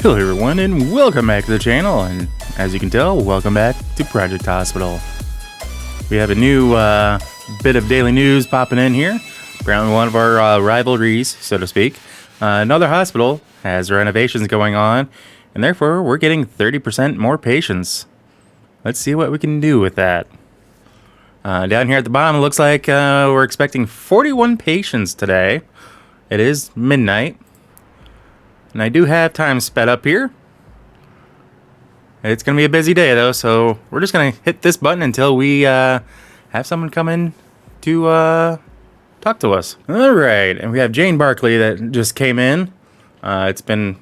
Hello everyone and welcome back to the channel, and as you can tell, welcome back to Project Hospital. We have a new bit of daily news popping in here around one of our rivalries, so to speak. Another hospital has renovations going on, and therefore we're getting 30% more patients. Let's see what we can do with that. Down here at the bottom, it looks like we're expecting 41 patients today. It is midnight. And I do have time sped up here. It's going to be a busy day, though, so we're just going to hit this button until we have someone come in to talk to us. All right, and we have Jane Barkley that just came in. It's now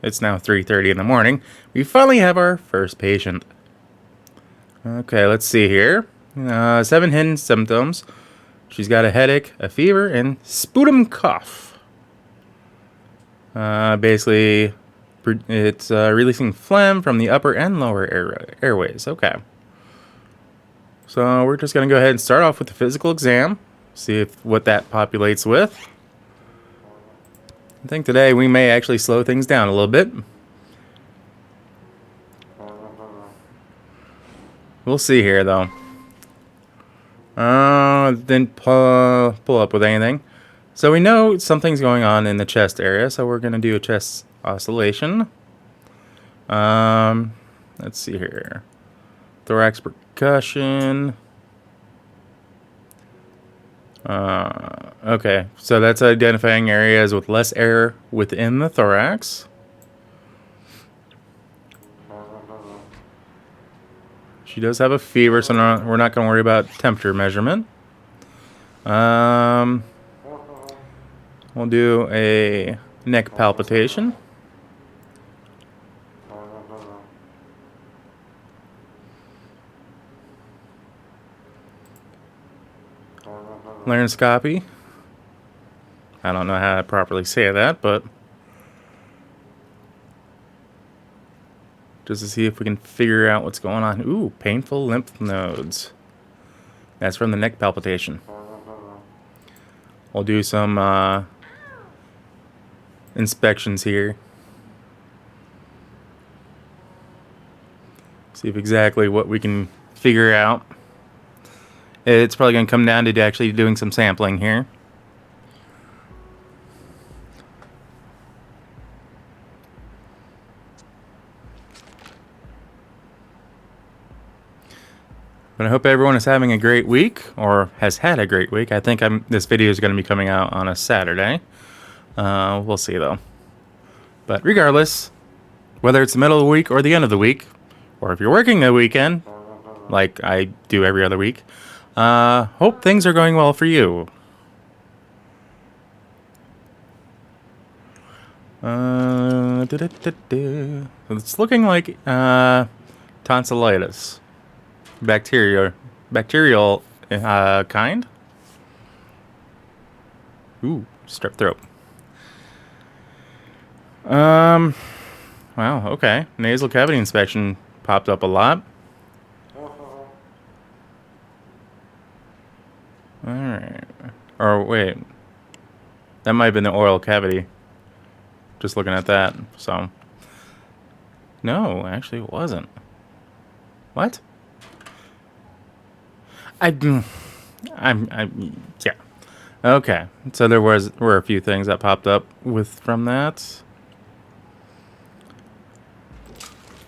3:30 in the morning. We finally have our first patient. Okay, let's see here. 7 hidden symptoms. She's got a headache, a fever, and sputum cough. Basically, it's releasing phlegm from the upper and lower airways. Okay. So we're just going to go ahead and start off with the physical exam. See what that populates with. I think today we may actually slow things down a little bit. We'll see here, though. Didn't pull up with anything. So we know something's going on in the chest area, so we're going to do a chest oscillation. Let's see here. Thorax percussion. Okay, so that's identifying areas with less air within the thorax. She does have a fever, so we're not going to worry about temperature measurement. We'll do a neck palpitation. Laryngoscopy. I don't know how to properly say that, but just to see if we can figure out what's going on. Ooh, painful lymph nodes. That's from the neck palpitation. We'll do some inspections here. See if exactly what we can figure out. It's probably going to come down to actually doing some sampling here. But I hope everyone is having a great week, or has had a great week. I think this video is going to be coming out on a Saturday. We'll see, though. But regardless, whether it's the middle of the week or the end of the week, or if you're working the weekend, like I do every other week, hope things are going well for you. It's looking like tonsillitis. Bacterial kind. Ooh, strep throat. Wow, okay. Nasal cavity inspection popped up a lot. Alright. Or wait. That might have been the oral cavity. Just looking at that. So. No, actually it wasn't. What? yeah. Okay. So there were a few things that popped up from that.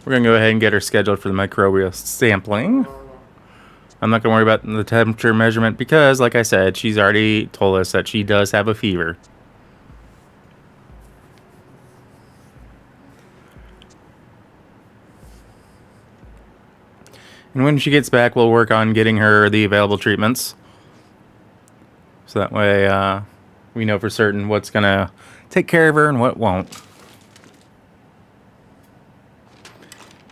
We're going to go ahead and get her scheduled for the microbial sampling. I'm not going to worry about the temperature measurement because, like I said, she's already told us that she does have a fever. And when she gets back, we'll work on getting her the available treatments. So that way we know for certain what's going to take care of her and what won't.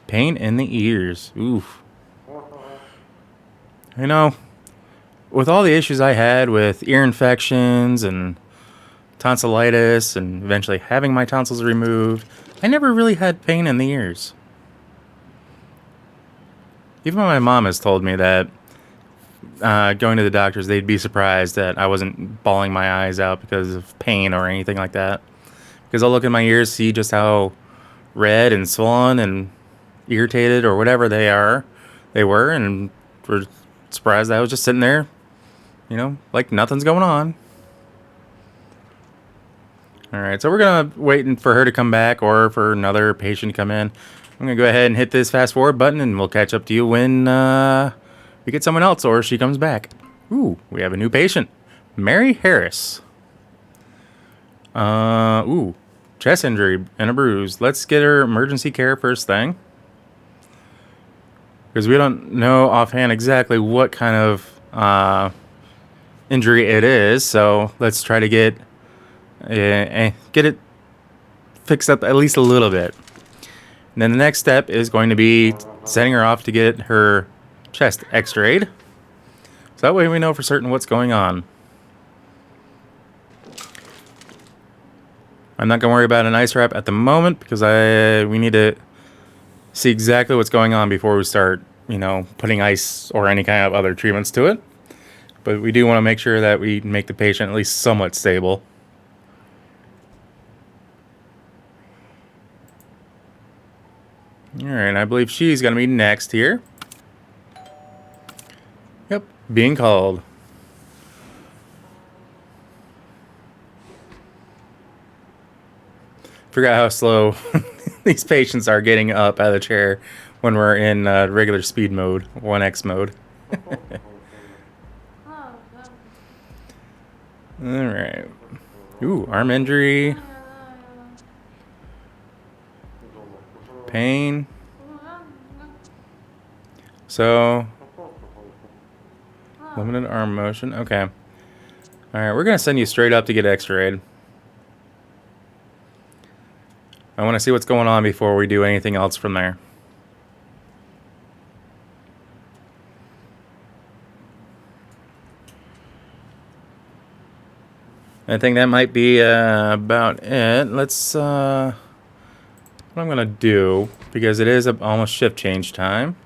Pain in the ears. Oof. You know, with all the issues I had with ear infections and tonsillitis and eventually having my tonsils removed, I never really had pain in the ears. Even my mom has told me that going to the doctors, they'd be surprised that I wasn't bawling my eyes out because of pain or anything like that. Because I'll look in my ears, see just how red and swollen and irritated or whatever they were, and we're surprised I was just sitting there, you know, like nothing's going on. All right, so we're gonna wait for her to come back or for another patient to come in. I'm gonna go ahead and hit this fast forward button, and we'll catch up to you when we get someone else or she comes back. Ooh, we have a new patient, Mary Harris. Ooh, chest injury and a bruise. Let's get her emergency care first thing, because we don't know offhand exactly what kind of injury it is. So let's try to get it fixed up at least a little bit. And then the next step is going to be sending her off to get her chest x-rayed. So that way we know for certain what's going on. I'm not going to worry about an ice wrap at the moment because we need to see exactly what's going on before we start, you know, putting ice or any kind of other treatments to it. But we do want to make sure that we make the patient at least somewhat stable. Alright, I believe she's going to be next here. Yep, being called. Forgot how slow these patients are getting up out of the chair when we're in regular speed mode, 1x mode. Alright. Ooh, arm injury. Pain. So, limited arm motion. Okay. Alright, we're going to send you straight up to get x-rayed. I want to see what's going on before we do anything else from there. I think that might be about it. Let's, what I'm going to do, because it is almost shift change time,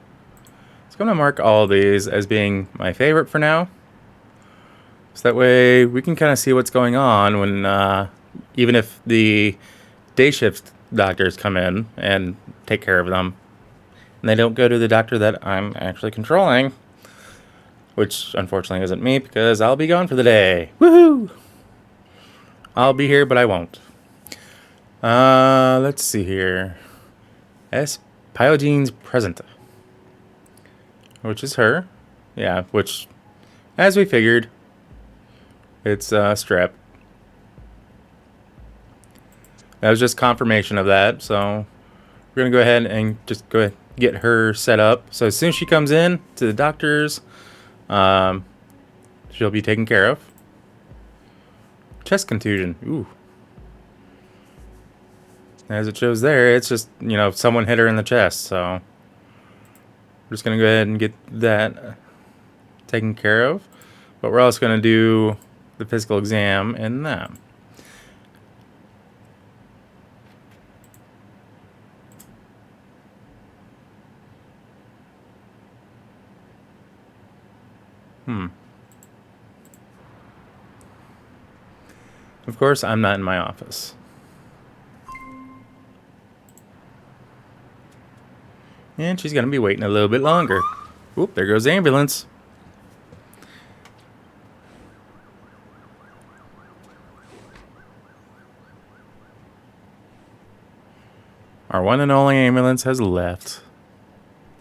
I'm going to mark all of these as being my favorite for now. So that way we can kind of see what's going on when, even if the day shift doctors come in and take care of them, and they don't go to the doctor that I'm actually controlling, which unfortunately isn't me because I'll be gone for the day. Woohoo! I'll be here, but I won't. Let's see here. Pyogene's present, which is her. Yeah, which, as we figured, it's strep. That was just confirmation of that, so we're going to go ahead and just go ahead and get her set up. So as soon as she comes in to the doctor's, she'll be taken care of. Chest contusion. Ooh. As it shows there, it's just, you know, someone hit her in the chest, so we're just going to go ahead and get that taken care of. But we're also going to do the physical exam in that. Of course, I'm not in my office. And she's going to be waiting a little bit longer. Oop, there goes the ambulance. Our one and only ambulance has left.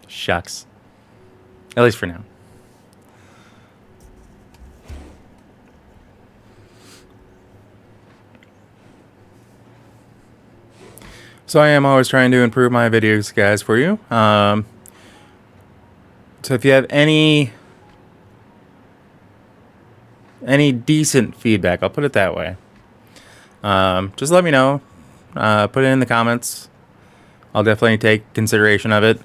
Shucks. At least for now. So I am always trying to improve my videos, guys, for you. So if you have any decent feedback, I'll put it that way, just let me know. Put it in the comments. I'll definitely take consideration of it.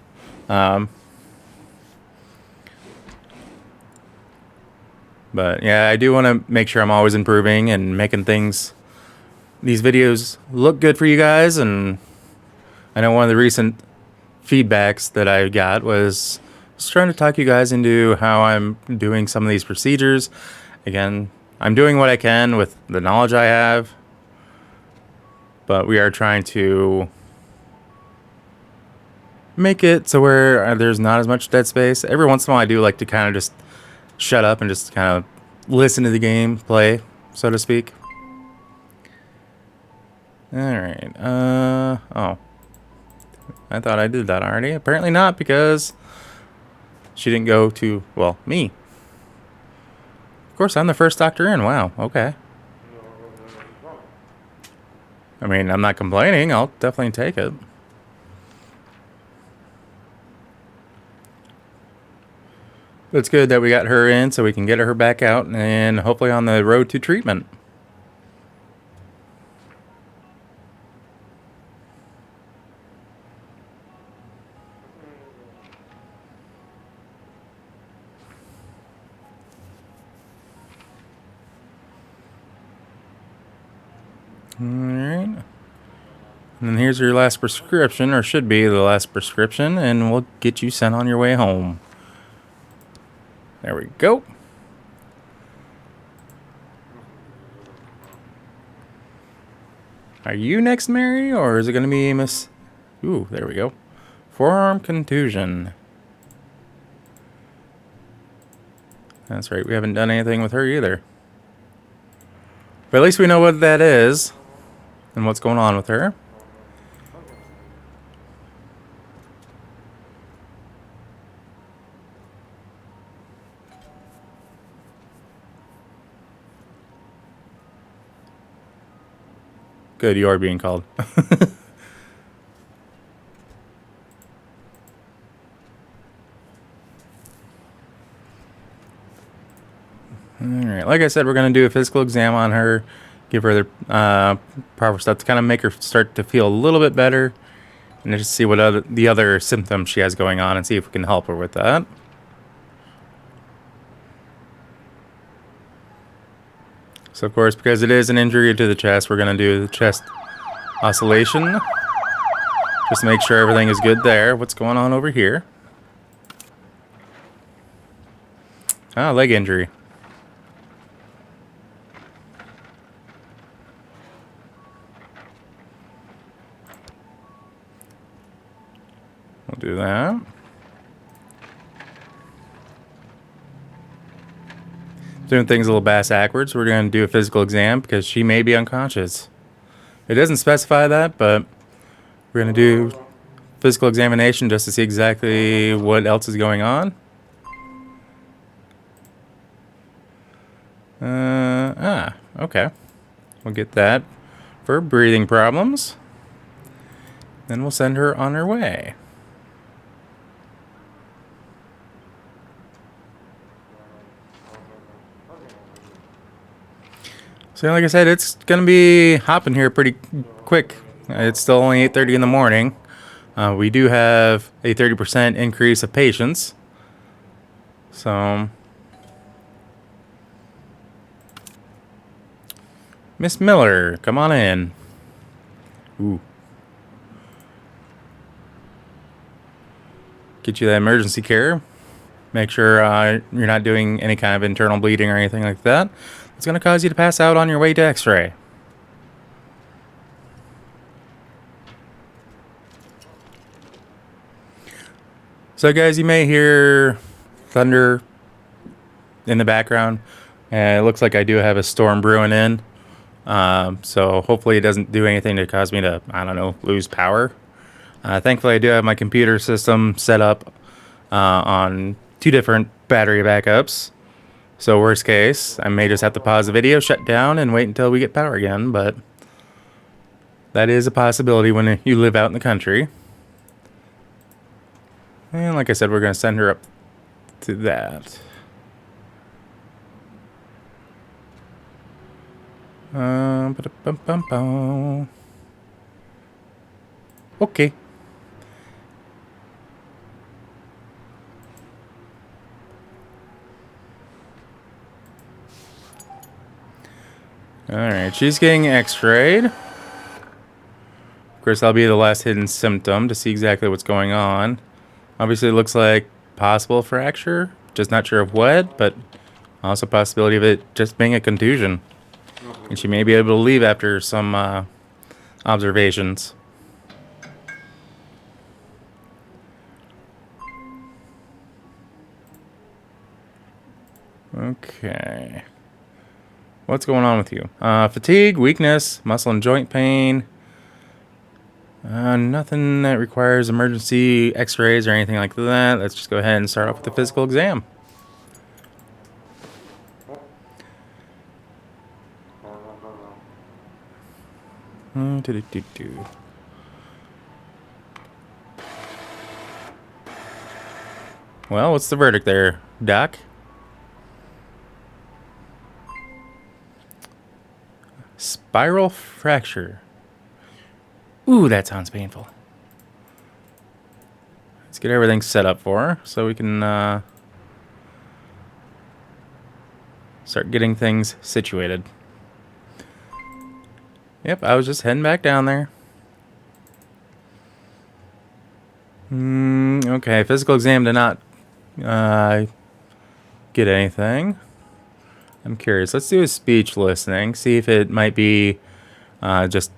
But yeah, I do want to make sure I'm always improving and making these videos look good for you guys. And I know one of the recent feedbacks that I got was just trying to talk you guys into how I'm doing some of these procedures. Again, I'm doing what I can with the knowledge I have, but we are trying to make it so where there's not as much dead space. Every once in a while I do like to kind of just shut up and just kind of listen to the game play, so to speak. Alright, oh. I thought I did that already. Apparently not, because she didn't go to, well, me. Of course, I'm the first doctor in. Wow, okay. I mean, I'm not complaining. I'll definitely take it. But it's good that we got her in so we can get her back out and hopefully on the road to treatment. Alright. And then here's your last prescription, or should be the last prescription, and we'll get you sent on your way home. There we go. Are you next, Mary, or is it going to be Miss... Ooh, there we go. Forearm contusion. That's right, we haven't done anything with her either. But at least we know what that is and what's going on with her. Good, you are being called. Alright, like I said, we're going to do a physical exam on her. Give her the proper stuff to kind of make her start to feel a little bit better. And just see what the other symptoms she has going on and see if we can help her with that. So, of course, because it is an injury to the chest, we're going to do the chest oscillation. Just to make sure everything is good there. What's going on over here? Ah, leg injury. We'll do that. Doing things a little backwards. We're going to do a physical exam because she may be unconscious. It doesn't specify that, but we're going to do physical examination just to see exactly what else is going on. Okay. We'll get that for breathing problems. Then we'll send her on her way. So like I said, it's going to be hopping here pretty quick. It's still only 8:30 in the morning. We do have a 30% increase of patients. So, Miss Miller, come on in. Ooh. Get you that emergency care. Make sure you're not doing any kind of internal bleeding or anything like that. It's going to cause you to pass out on your way to x-ray. So guys, you may hear thunder in the background. It looks like I do have a storm brewing in. So hopefully it doesn't do anything to cause me to, I don't know, lose power. Thankfully I do have my computer system set up on 2 different battery backups. So worst case, I may just have to pause the video, shut down, and wait until we get power again. But that is a possibility when you live out in the country. And like I said, we're going to send her up to that. Okay. Alright, she's getting x-rayed. Of course, that'll be the last hidden symptom to see exactly what's going on. Obviously, it looks like possible fracture. Just not sure of what, but also possibility of it just being a contusion. And she may be able to leave after some observations. Okay. What's going on with you? Fatigue, weakness, muscle and joint pain. Nothing that requires emergency x-rays or anything like that. Let's just go ahead and start off with the physical exam. Well, what's the verdict there, Doc? Spiral fracture. Ooh, that sounds painful. Let's get everything set up for her so we can start getting things situated. Yep, I was just heading back down there. Okay, physical exam did not get anything. I'm curious. Let's do a speech listening. See if it might be just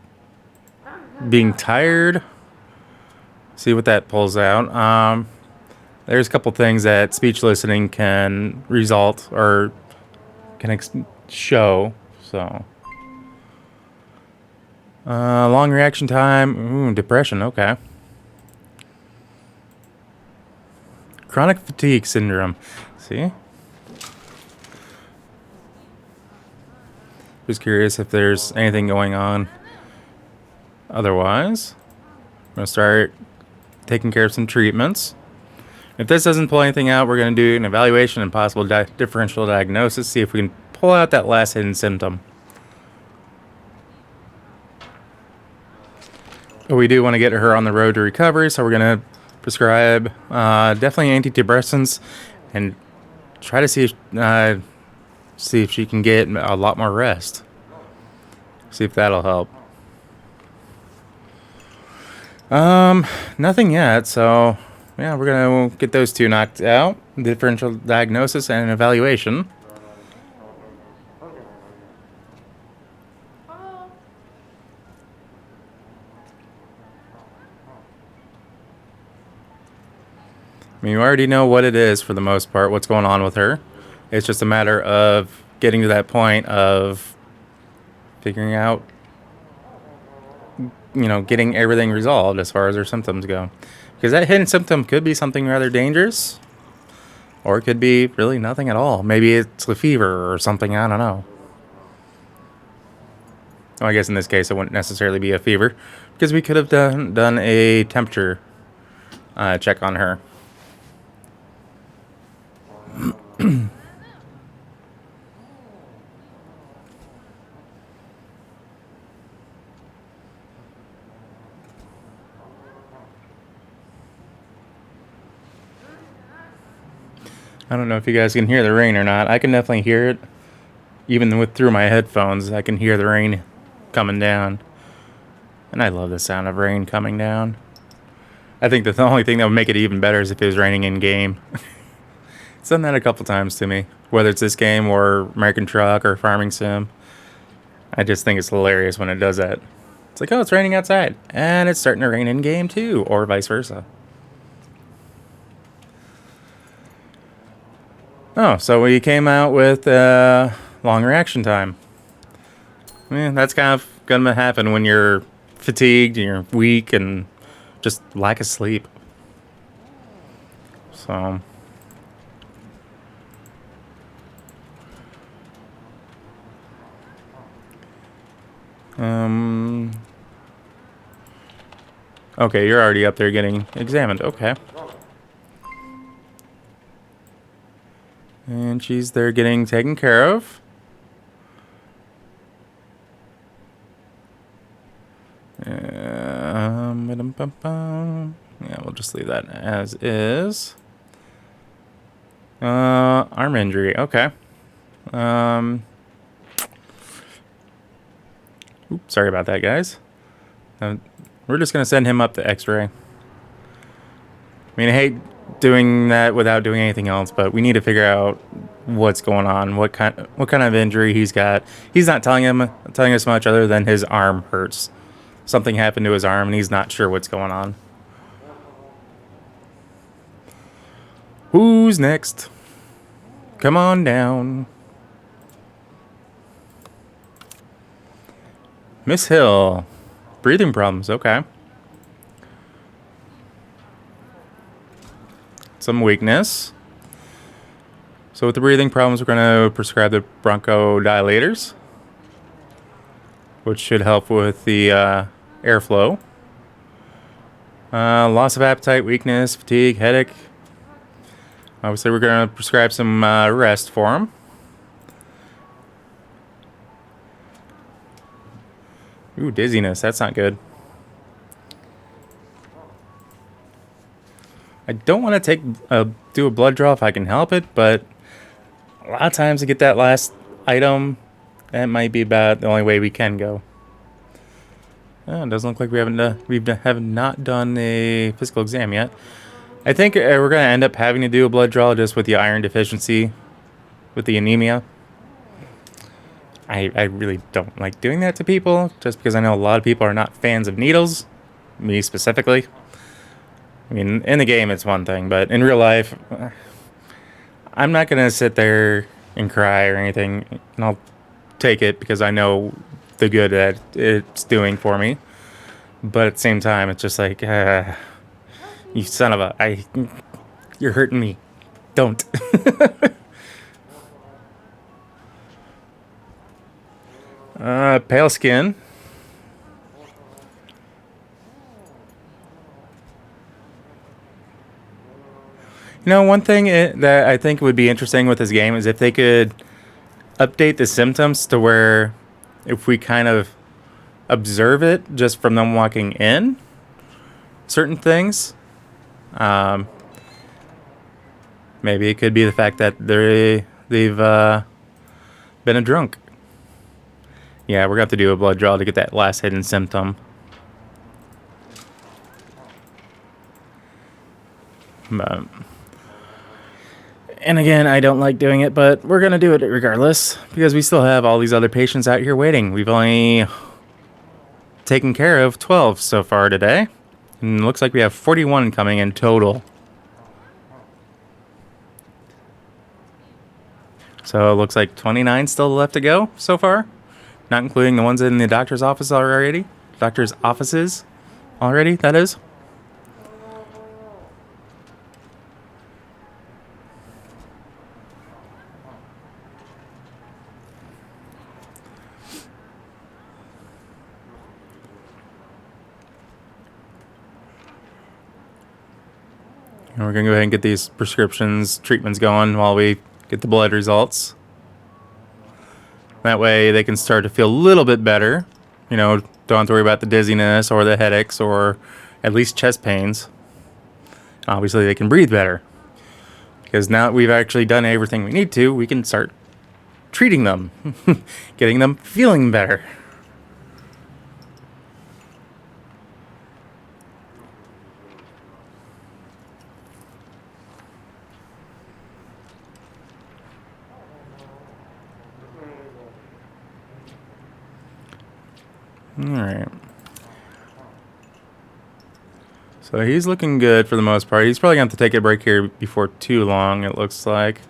being tired. See what that pulls out. There's a couple things that speech listening can result or can show. So, long reaction time. Ooh, depression. Okay. Chronic fatigue syndrome. See? Just curious if there's anything going on. Otherwise, I'm going to start taking care of some treatments. If this doesn't pull anything out, we're going to do an evaluation and possible differential diagnosis. See if we can pull out that last hidden symptom. But we do want to get her on the road to recovery, so we're going to prescribe definitely antidepressants and try to see if she can get a lot more rest. See if that'll help. Nothing yet, so yeah, we're gonna get those two knocked out. Differential diagnosis and evaluation. I mean, you already know what it is for the most part, what's going on with her. It's just a matter of getting to that point of figuring out, getting everything resolved as far as her symptoms go. Because that hidden symptom could be something rather dangerous, or it could be really nothing at all. Maybe it's a fever or something, I don't know. Well, I guess in this case it wouldn't necessarily be a fever, because we could have done a temperature check on her. I don't know if you guys can hear the rain or not. I can definitely hear it. Even through my headphones, I can hear the rain coming down. And I love the sound of rain coming down. I think the only thing that would make it even better is if it was raining in-game. It's done that a couple times to me. Whether it's this game or American Truck or Farming Sim. I just think it's hilarious when it does that. It's like, oh, it's raining outside. And it's starting to rain in-game too. Or vice versa. Oh, so we came out with long reaction time. I mean, that's kind of gonna happen when you're fatigued and you're weak and just lack of sleep. So, okay, you're already up there getting examined. Okay. And she's there getting taken care of. Yeah, we'll just leave that as is. Arm injury. Okay. Oops, sorry about that, guys. We're just gonna send him up to X-ray. I mean, I hate doing that without doing anything else, but we need to figure out what's going on, what kind of injury he's got. He's not telling us much other than his arm hurts. Something happened to his arm and he's not sure what's going on. Who's next? Come on down. Miss Hill. Breathing problems, okay. Some weakness. So with the breathing problems, we're going to prescribe the bronchodilators, which should help with the airflow. Loss of appetite, weakness, fatigue, headache. Obviously, we're going to prescribe some rest for him. Ooh, dizziness. That's not good. I don't want to do a blood draw if I can help it, but a lot of times to get that last item, that might be about the only way we can go. It doesn't look like we have not done a physical exam yet. I think we're going to end up having to do a blood draw just with the iron deficiency, with the anemia. I really don't like doing that to people, just because I know a lot of people are not fans of needles, me specifically. I mean, in the game it's one thing, but in real life, I'm not going to sit there and cry or anything, and I'll take it because I know the good that it's doing for me. But at the same time, it's just like, you son of a... You're hurting me. Don't. Pale skin. You know, one thing that I think would be interesting with this game is if they could update the symptoms to where if we kind of observe it just from them walking in, certain things, maybe it could be the fact that they've been a drunk. Yeah, we're going to have to do a blood draw to get that last hidden symptom. And again, I don't like doing it, but we're going to do it regardless because we still have all these other patients out here waiting. We've only taken care of 12 so far today. And it looks like we have 41 coming in total. So it looks like 29 still left to go so far. Not including the ones in the doctor's office already. Doctor's offices already, that is. And we're going to go ahead and get these prescriptions, treatments going while we get the blood results. That way they can start to feel a little bit better. You know, don't have to worry about the dizziness or the headaches or at least chest pains. Obviously they can breathe better. Because now that we've actually done everything we need to, we can start treating them. Getting them feeling better. Alright. So he's looking good for the most part. He's probably going to have to take a break here before too long, it looks like.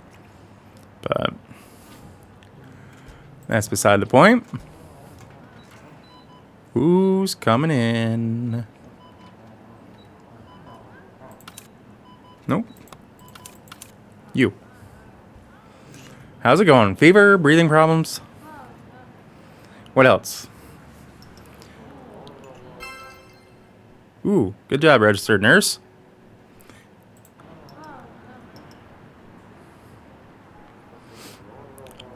But that's beside the point. Who's coming in? Nope. You. How's it going? Fever? Breathing problems? What else? Ooh, good job, registered nurse.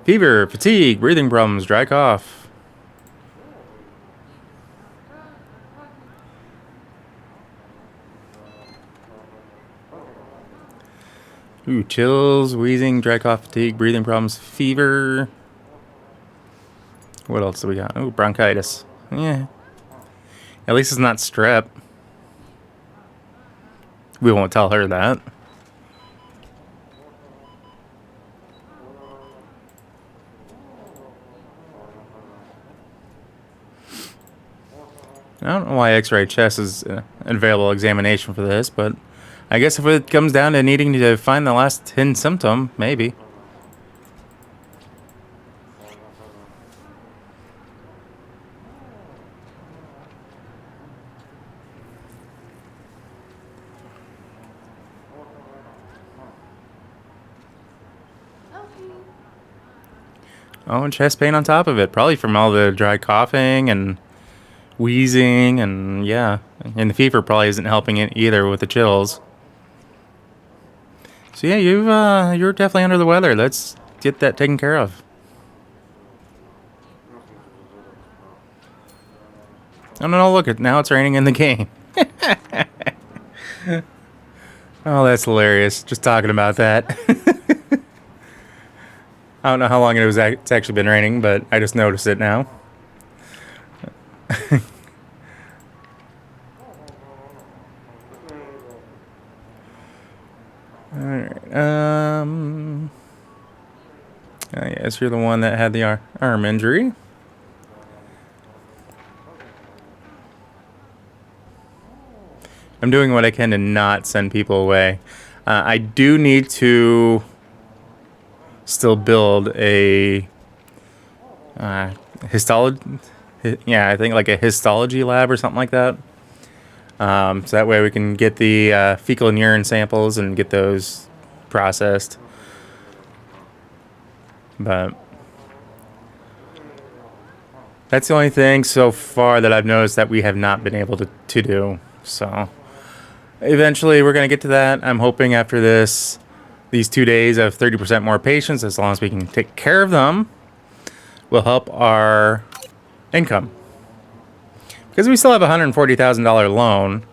Fever, fatigue, breathing problems, dry cough. Ooh, chills, wheezing, dry cough, fatigue, breathing problems, fever. What else do we got? Ooh, bronchitis. Yeah. At least it's not strep. We won't tell her that. I don't know why X-ray chest is an available examination for this, but I guess if it comes down to needing to find the last hidden symptom, maybe. Oh, and chest pain on top of it. Probably from all the dry coughing and wheezing, and yeah. And the fever probably isn't helping it either with the chills. So yeah, you're definitely under the weather. Let's get that taken care of. Oh no, look, now it's raining in the game. Oh, that's hilarious. Just talking about that. I don't know how long it's actually been raining, but I just noticed it now. Alright, I guess you're the one that had the arm injury. I'm doing what I can to not send people away. I do need to still build a histology. Yeah, I think like a histology lab or something like that. So that way we can get the fecal and urine samples and get those processed. But that's the only thing so far that I've noticed that we have not been able to do. So eventually we're going to get to that. I'm hoping after these 2 days of 30% more patients, as long as we can take care of them, will help our income. Because we still have a $140,000 loan.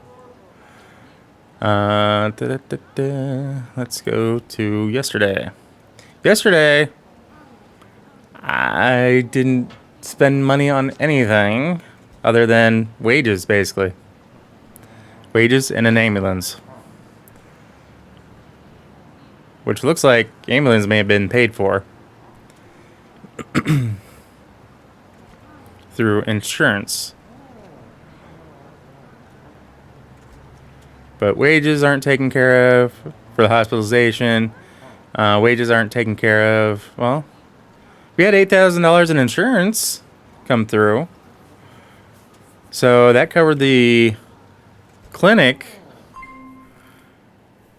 Let's go to yesterday. Yesterday, I didn't spend money on anything other than wages, basically. Wages and an ambulance. Which looks like ambulance may have been paid for through insurance. But wages aren't taken care of for the hospitalization. Wages aren't taken care of. Well, we had $8,000 in insurance come through. So that covered the clinic.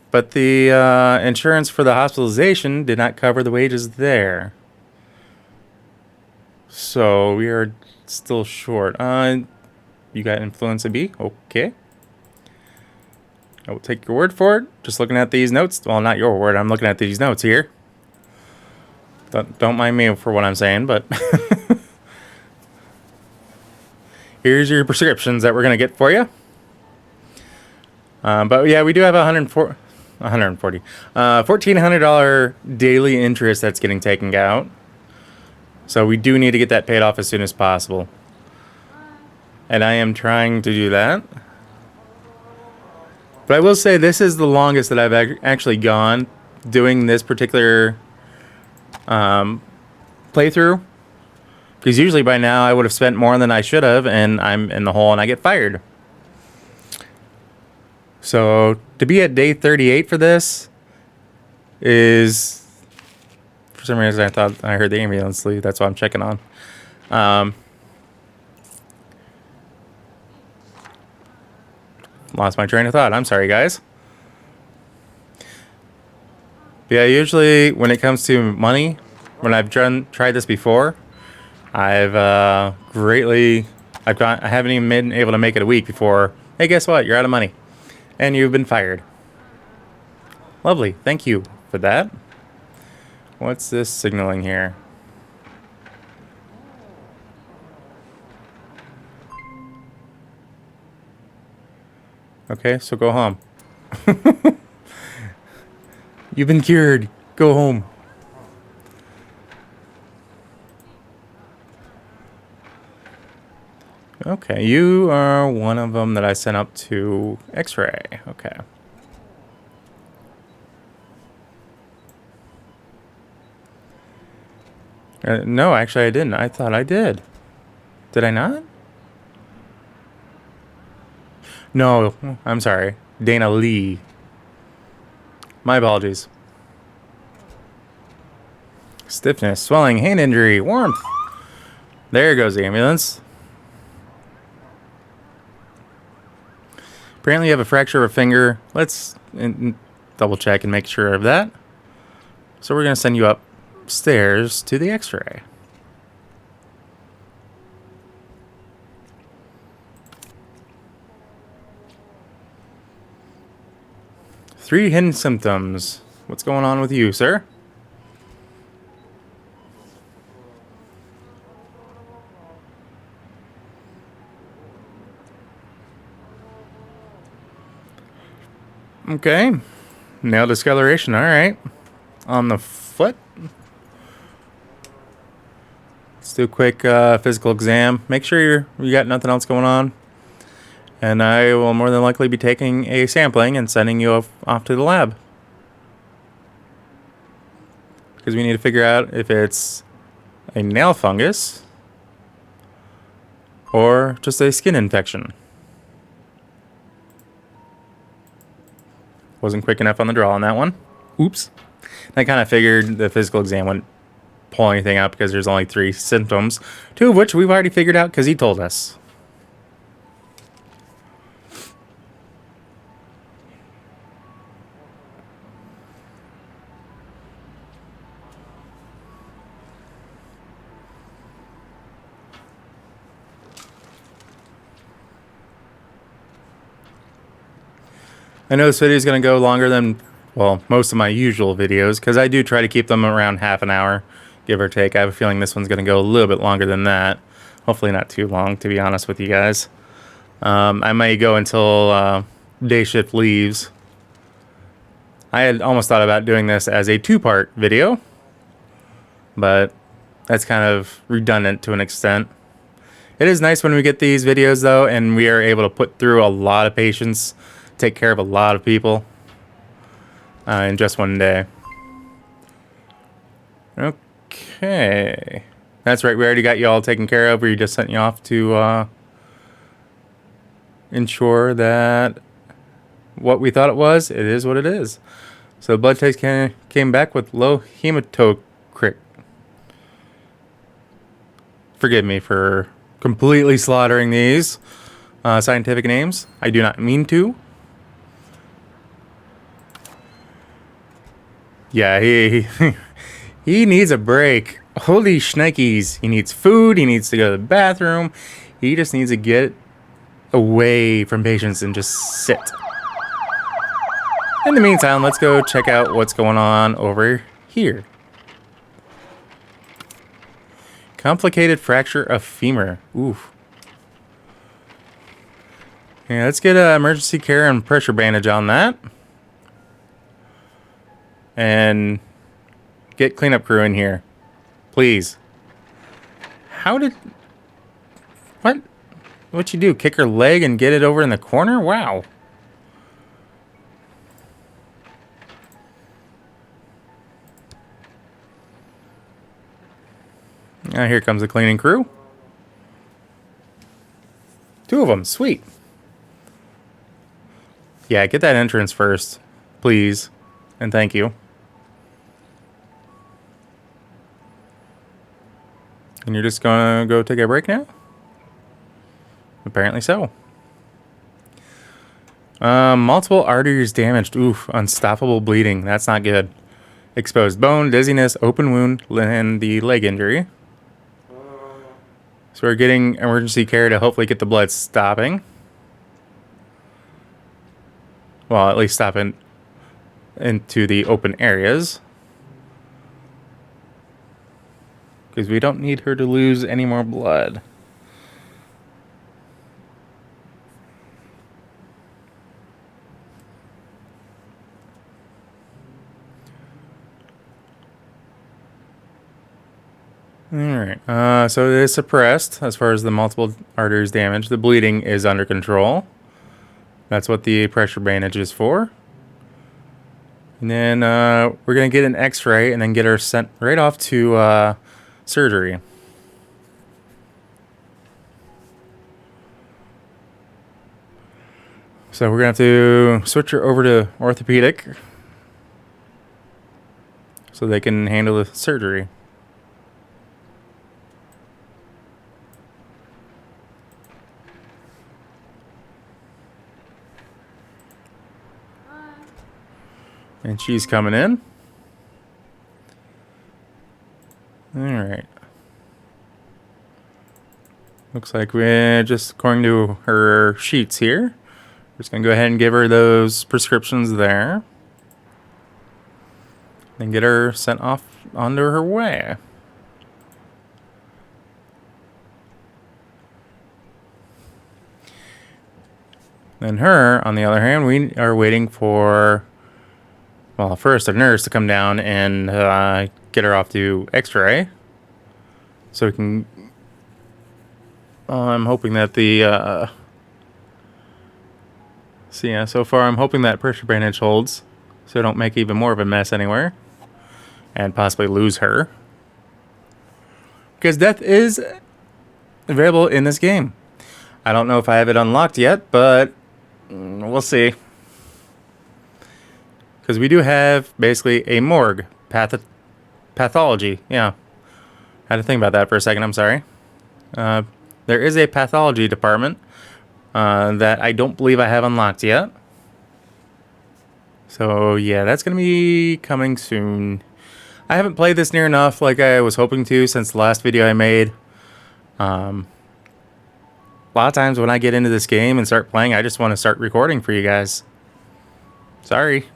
But the insurance for the hospitalization did not cover the wages there. So we are still short. You got influenza B? Okay. I will take your word for it. Just looking at these notes. Well, not your word. I'm looking at these notes here. Don't mind me for what I'm saying, but here's your prescriptions that we're going to get for you. But yeah, we do have $1,400 daily interest that's getting taken out. So we do need to get that paid off as soon as possible. And I am trying to do that. But I will say this is the longest that I've actually gone doing this particular playthrough. Because usually by now I would have spent more than I should have, and I'm in the hole and I get fired. So to be at day 38 for this is, for some reason I thought I heard the ambulance leave. That's what I'm checking on. Lost my train of thought. I'm sorry, guys. But yeah, usually when it comes to money, when I've tried this before, I haven't even been able to make it a week before, hey, guess what? You're out of money. And you've been fired. Lovely. Thank you for that. What's this signaling here? Okay, so go home. You've been cured. Go home. Okay, you are one of them that I sent up to X-ray. Okay. No, actually I didn't. I thought I did. Did I not? No, I'm sorry. Dana Lee. My apologies. Stiffness, swelling, hand injury, warmth. There goes the ambulance. Apparently you have a fracture of a finger. Let's double check and make sure of that. So we're going to send you upstairs to the X-ray. 3 hidden symptoms. What's going on with you, sir? Okay. Nail discoloration. All right. On the foot. Let's do a quick physical exam. Make sure you got nothing else going on. And I will more than likely be taking a sampling and sending you off to the lab. Because we need to figure out if it's a nail fungus or just a skin infection. Wasn't quick enough on the draw on that one. Oops. I kind of figured the physical exam wouldn't pull anything out because there's only 3 symptoms, 2 of which we've already figured out because he told us. I know this video is going to go longer than, well, most of my usual videos, because I do try to keep them around half an hour, give or take. I have a feeling this one's going to go a little bit longer than that. Hopefully not too long, to be honest with you guys. I may go until day shift leaves. I had almost thought about doing this as a 2-part video, but that's kind of redundant to an extent. It is nice when we get these videos, though, and we are able to put through a lot of patients, take care of a lot of people in just one day. Okay. That's right, we already got you all taken care of. We just sent you off to ensure that what we thought it is what it is. So blood test came back with low hematocrit. Forgive me for completely slaughtering these scientific names. I do not mean to. Yeah, he needs a break. Holy shnikes. He needs food. He needs to go to the bathroom. He just needs to get away from patients and just sit. In the meantime, let's go check out what's going on over here. Complicated fracture of femur. Oof. Yeah, let's get emergency care and pressure bandage on that. And get cleanup crew in here. Please. How did... What? What'd you do? Kick her leg and get it over in the corner? Wow. Now here comes the cleaning crew. 2 of them. Sweet. Yeah, get that entrance first. Please. And thank you. And you're just gonna go take a break now? Apparently so. Multiple arteries damaged. Oof. Unstoppable bleeding. That's not good. Exposed bone, dizziness, open wound, and the leg injury. So we're getting emergency care to hopefully get the blood stopping. Well, at least stopping into the open areas. Because we don't need her to lose any more blood. Alright, so it is suppressed as far as the multiple arteries damage. The bleeding is under control. That's what the pressure bandage is for. And then we're going to get an x-ray and then get her sent right off to surgery. So we're going to have to switch her over to orthopedic so they can handle the surgery. And she's coming in. Alright. Looks like we're just, according to her sheets here, we're just going to go ahead and give her those prescriptions there. and get her sent off onto her way. Then her, on the other hand, we are waiting for, well, first a nurse to come down and get her off to X-ray, so we can. I'm hoping that the. So yeah, so far I'm hoping that pressure bandage holds, so I don't make even more of a mess anywhere, and possibly lose her. Because death is available in this game. I don't know if I have it unlocked yet, but we'll see. Because we do have basically a morgue pathology. Yeah, I had to think about that for a second. I'm sorry. There is a pathology department that I don't believe I have unlocked yet. So yeah, that's going to be coming soon. I haven't played this near enough like I was hoping to since the last video I made. A lot of times when I get into this game and start playing, I just want to start recording for you guys. Sorry.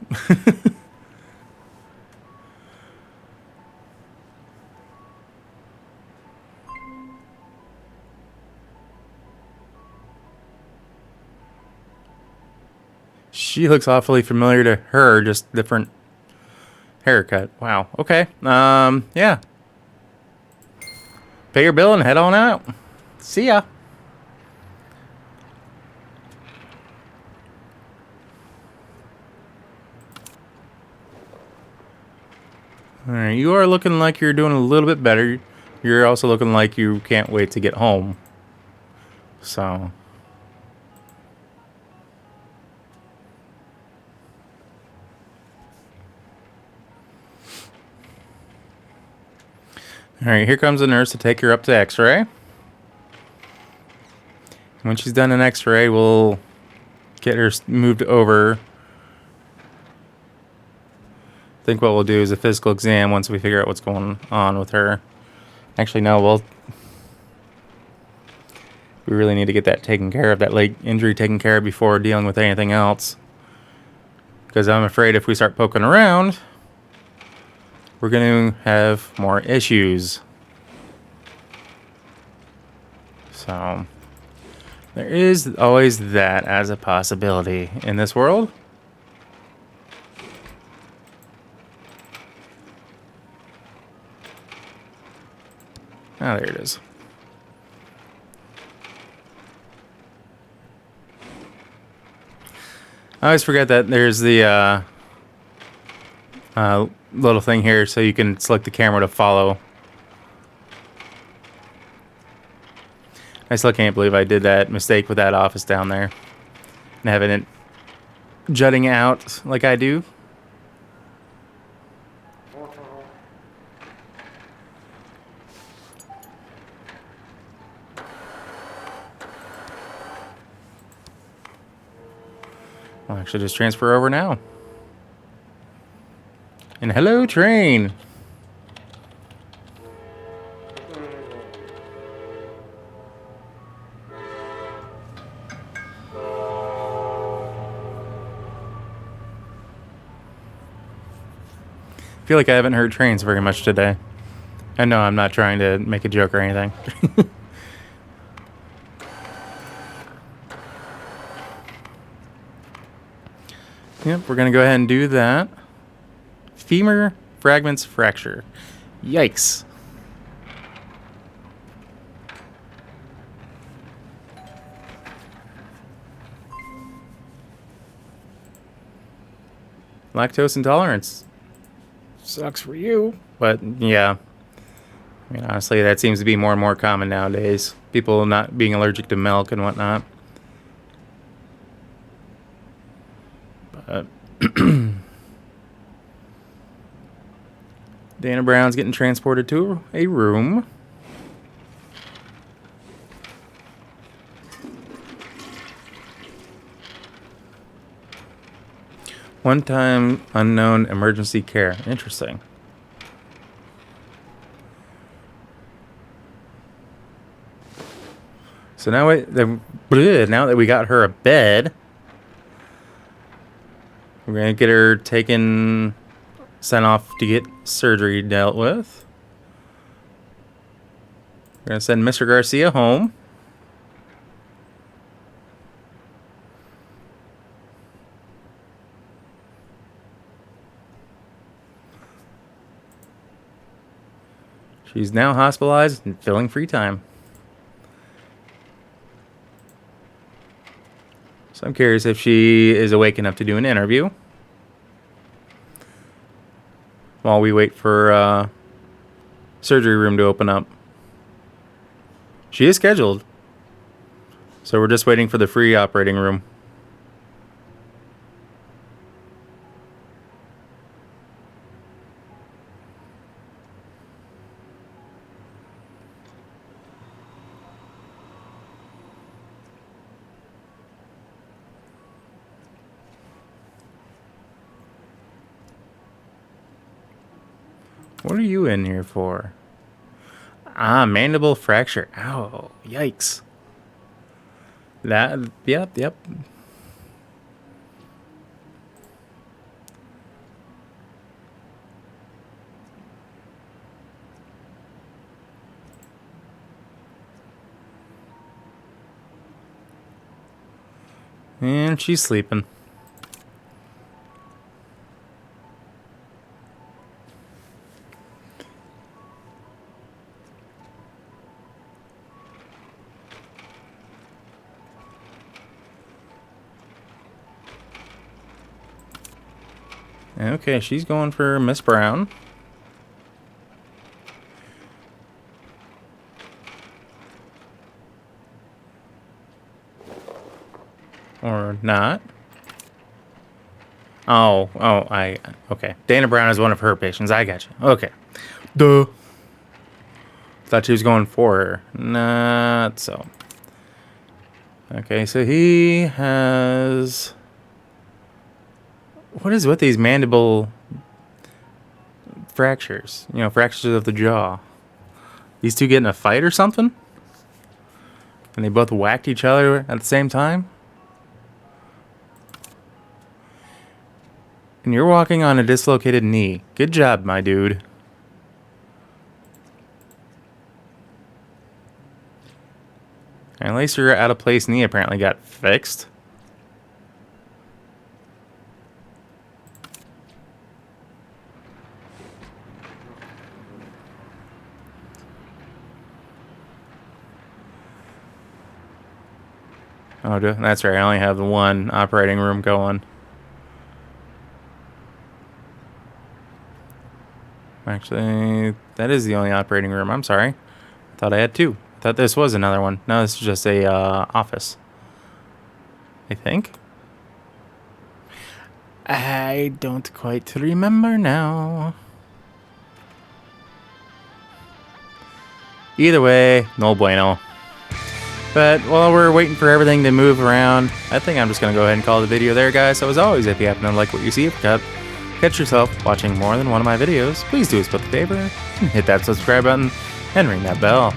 She looks awfully familiar to her, just different haircut. Wow. Okay. Yeah. Pay your bill and head on out. See ya. Alright, you are looking like you're doing a little bit better. You're also looking like you can't wait to get home. So. Alright, here comes the nurse to take her up to X-ray. When she's done an X-ray, we'll get her moved over. I think what we'll do is a physical exam once we figure out what's going on with her. Actually, no, we really need to get that taken care of, that leg injury taken care of before dealing with anything else. Because I'm afraid if we start poking around, we're going to have more issues. So, there is always that as a possibility in this world. Oh, there it is. I always forget that there's the little thing here so you can select the camera to follow. I still can't believe I did that mistake with that office down there and having it jutting out like I do. I'll actually just transfer over now. And hello, train. I feel like I haven't heard trains very much today. I know I'm not trying to make a joke or anything. Yep, we're going to go ahead and do that. Femur fragments fracture. Yikes. Lactose intolerance. Sucks for you. But, yeah. I mean, honestly, that seems to be more and more common nowadays. People not being allergic to milk and whatnot. But Dana Brown's getting transported to a room. One-time unknown emergency care. Interesting. So now that we got her a bed, we're going to get her taken sent off to get surgery dealt with. We're going to send Mr. Garcia home. She's now hospitalized and filling free time. So I'm curious if she is awake enough to do an interview while we wait for surgery room to open up. She is scheduled, so we're just waiting for the free operating room. What are you in here for? Ah, mandible fracture. Ow, yikes. Yep. And she's sleeping. Okay, she's going for Miss Brown. Or not. Okay. Dana Brown is one of her patients. I got you. Okay. Duh. Thought she was going for her. Not so. Okay, so he has... What is with these mandible fractures? You know, fractures of the jaw. These two get in a fight or something? And they both whacked each other at the same time? And you're walking on a dislocated knee. Good job, my dude. And at least your out-of-place knee apparently got fixed. Oh, that's right. I only have the one operating room going. Actually, that is the only operating room. I'm sorry. I thought I had two. I thought this was another one. No, this is just a office. I think. I don't quite remember now. Either way, no bueno. But while we're waiting for everything to move around, I think I'm just going to go ahead and call the video there, guys. So as always, if you happen to like what you see, catch yourself watching more than one of my videos, please do us both a favor and hit that subscribe button and ring that bell.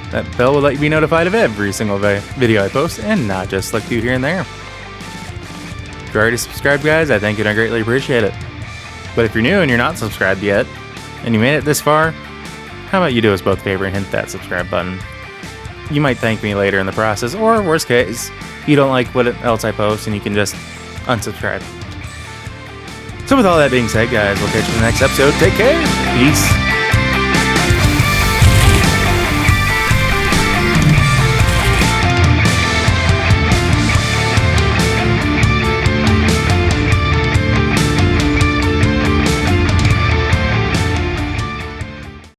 That bell will let you be notified of every single video I post and not just like you here and there. If you're already subscribed, guys, I thank you and I greatly appreciate it. But if you're new and you're not subscribed yet, and you made it this far, how about you do us both a favor and hit that subscribe button? You might thank me later in the process, or worst case, you don't like what else I post and you can just unsubscribe. So with all that being said, guys, we'll catch you in the next episode. Take care. Peace.